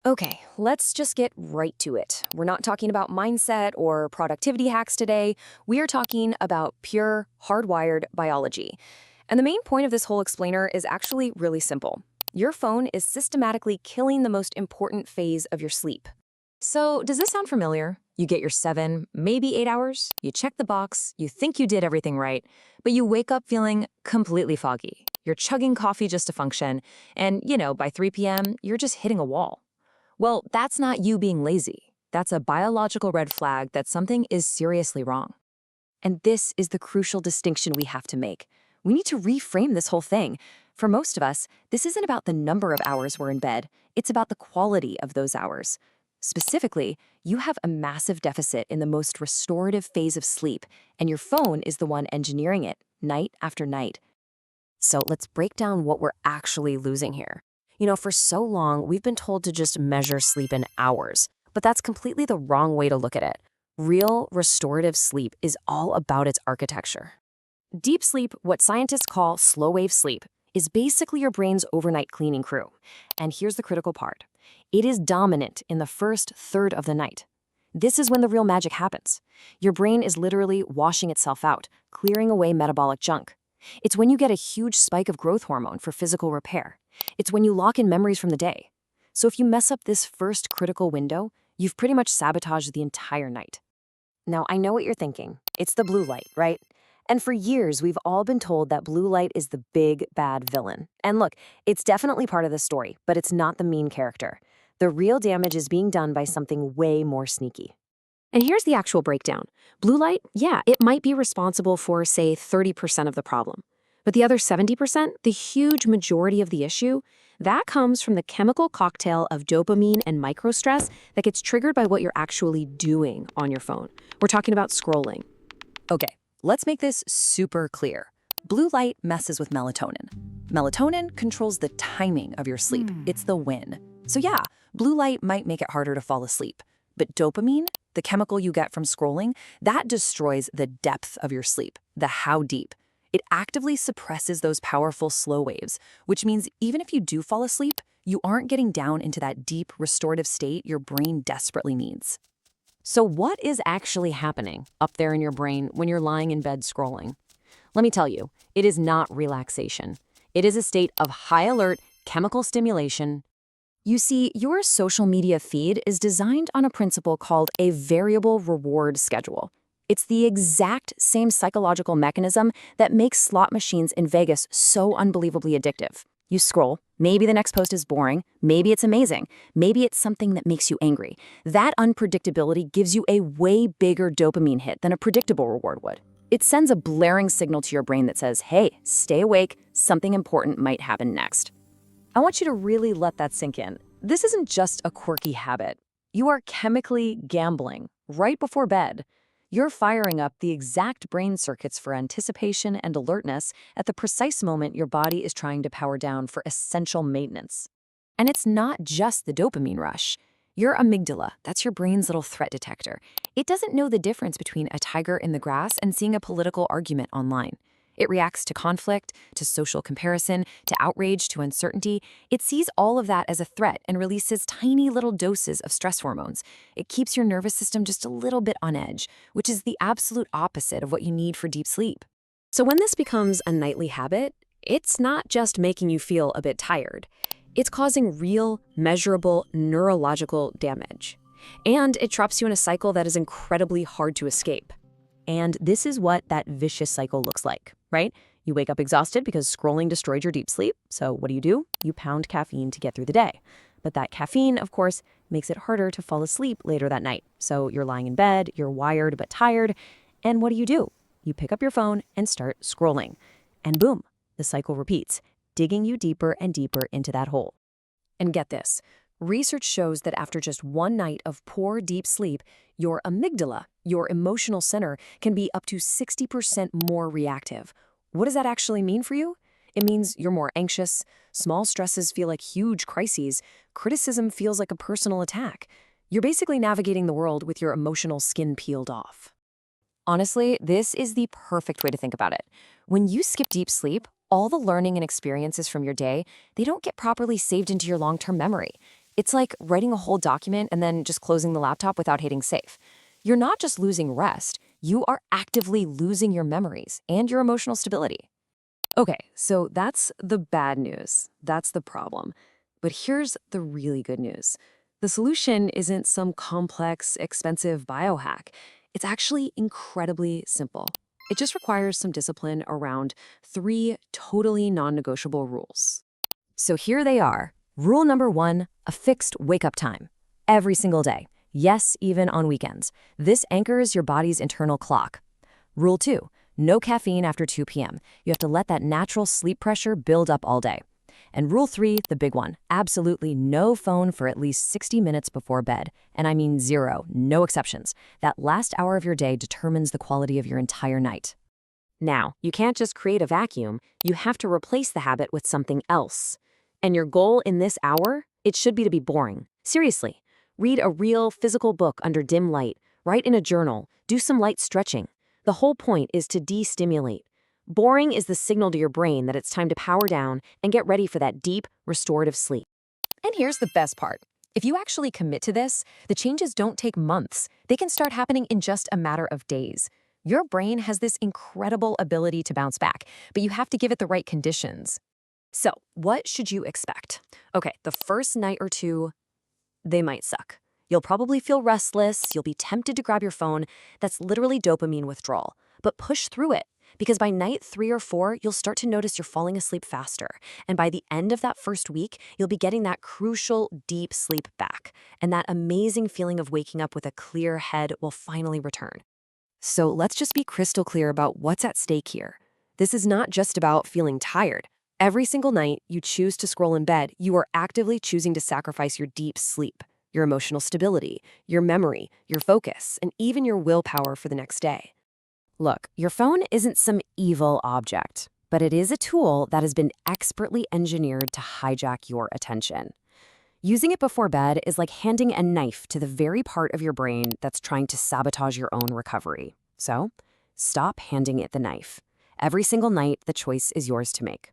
Okay, let's just get right to it. We're not talking about mindset or productivity hacks today. We are talking about pure, hardwired biology. And the main point of this whole explainer is actually really simple. Your phone is systematically killing the most important phase of your sleep. So, does this sound familiar? You get your 7, maybe 8 hours, you check the box, you think you did everything right, but you wake up feeling completely foggy. You're chugging coffee just to function, and, by 3 p.m., you're just hitting a wall. Well, that's not you being lazy. That's a biological red flag that something is seriously wrong. And this is the crucial distinction we have to make. We need to reframe this whole thing. For most of us, this isn't about the number of hours we're in bed, it's about the quality of those hours. Specifically, you have a massive deficit in the most restorative phase of sleep, and your phone is the one engineering it, night after night. So let's break down what we're actually losing here. For so long, we've been told to just measure sleep in hours, but that's completely the wrong way to look at it. Real restorative sleep is all about its architecture. Deep sleep, what scientists call slow-wave sleep, is basically your brain's overnight cleaning crew. And here's the critical part. It is dominant in the first third of the night. This is when the real magic happens. Your brain is literally washing itself out, clearing away metabolic junk. It's when you get a huge spike of growth hormone for physical repair. It's when you lock in memories from the day. So if you mess up this first critical window, you've pretty much sabotaged the entire night. Now, I know what you're thinking. It's the blue light, right? And for years, we've all been told that blue light is the big, bad villain. And look, it's definitely part of the story, but it's not the main character. The real damage is being done by something way more sneaky. And here's the actual breakdown. Blue light, yeah, it might be responsible for, say, 30% of the problem. But the other 70%, the huge majority of the issue, that comes from the chemical cocktail of dopamine and microstress that gets triggered by what you're actually doing on your phone. We're talking about scrolling. Okay, let's make this super clear. Blue light messes with melatonin. Melatonin controls the timing of your sleep. It's the win. So yeah, blue light might make it harder to fall asleep. But dopamine, the chemical you get from scrolling, that destroys the depth of your sleep, the how deep. It actively suppresses those powerful slow waves, which means even if you do fall asleep, you aren't getting down into that deep restorative state your brain desperately needs. So what is actually happening up there in your brain when you're lying in bed scrolling? Let me tell you, it is not relaxation. It is a state of high alert chemical stimulation. You see, your social media feed is designed on a principle called a variable reward schedule. It's the exact same psychological mechanism that makes slot machines in Vegas so unbelievably addictive. You scroll, maybe the next post is boring, maybe it's amazing, maybe it's something that makes you angry. That unpredictability gives you a way bigger dopamine hit than a predictable reward would. It sends a blaring signal to your brain that says, hey, stay awake, something important might happen next. I want you to really let that sink in. This isn't just a quirky habit. You are chemically gambling right before bed. You're firing up the exact brain circuits for anticipation and alertness at the precise moment your body is trying to power down for essential maintenance. And it's not just the dopamine rush. Your amygdala, that's your brain's little threat detector. It doesn't know the difference between a tiger in the grass and seeing a political argument online. It reacts to conflict, to social comparison, to outrage, to uncertainty. It sees all of that as a threat and releases tiny little doses of stress hormones. It keeps your nervous system just a little bit on edge, which is the absolute opposite of what you need for deep sleep. So when this becomes a nightly habit, it's not just making you feel a bit tired. It's causing real, measurable neurological damage. And it traps you in a cycle that is incredibly hard to escape. And this is what that vicious cycle looks like, right? You wake up exhausted because scrolling destroyed your deep sleep. So what do? You pound caffeine to get through the day. But that caffeine, of course, makes it harder to fall asleep later that night. So you're lying in bed, you're wired but tired. And what do? You pick up your phone and start scrolling. And boom, the cycle repeats, digging you deeper and deeper into that hole. And get this. Research shows that after just one night of poor deep sleep, your amygdala, your emotional center, can be up to 60% more reactive. What does that actually mean for you? It means you're more anxious, small stresses feel like huge crises, criticism feels like a personal attack. You're basically navigating the world with your emotional skin peeled off. Honestly, this is the perfect way to think about it. When you skip deep sleep, all the learning and experiences from your day, they don't get properly saved into your long-term memory. It's like writing a whole document and then just closing the laptop without hitting save. You're not just losing rest, you are actively losing your memories and your emotional stability. Okay, so that's the bad news. That's the problem. But here's the really good news. The solution isn't some complex, expensive biohack. It's actually incredibly simple. It just requires some discipline around 3 totally non-negotiable rules. So here they are. Rule number 1, a fixed wake-up time. Every single day. Yes, even on weekends. This anchors your body's internal clock. Rule 2, no caffeine after 2 p.m. You have to let that natural sleep pressure build up all day. And rule 3, the big one, absolutely no phone for at least 60 minutes before bed. And I mean 0, no exceptions. That last hour of your day determines the quality of your entire night. Now, you can't just create a vacuum, you have to replace the habit with something else. And your goal in this hour? It should be to be boring. Seriously, read a real physical book under dim light, write in a journal, do some light stretching. The whole point is to de-stimulate. Boring is the signal to your brain that it's time to power down and get ready for that deep, restorative sleep. And here's the best part. If you actually commit to this, the changes don't take months. They can start happening in just a matter of days. Your brain has this incredible ability to bounce back, but you have to give it the right conditions. So, what should you expect? Okay, the first night or two, they might suck. You'll probably feel restless, you'll be tempted to grab your phone. That's literally dopamine withdrawal. But push through it, because by night 3 or 4, you'll start to notice you're falling asleep faster. And by the end of that first week, you'll be getting that crucial deep sleep back. And that amazing feeling of waking up with a clear head will finally return. So let's just be crystal clear about what's at stake here. This is not just about feeling tired. Every single night you choose to scroll in bed, you are actively choosing to sacrifice your deep sleep, your emotional stability, your memory, your focus, and even your willpower for the next day. Look, your phone isn't some evil object, but it is a tool that has been expertly engineered to hijack your attention. Using it before bed is like handing a knife to the very part of your brain that's trying to sabotage your own recovery. So, stop handing it the knife. Every single night, the choice is yours to make.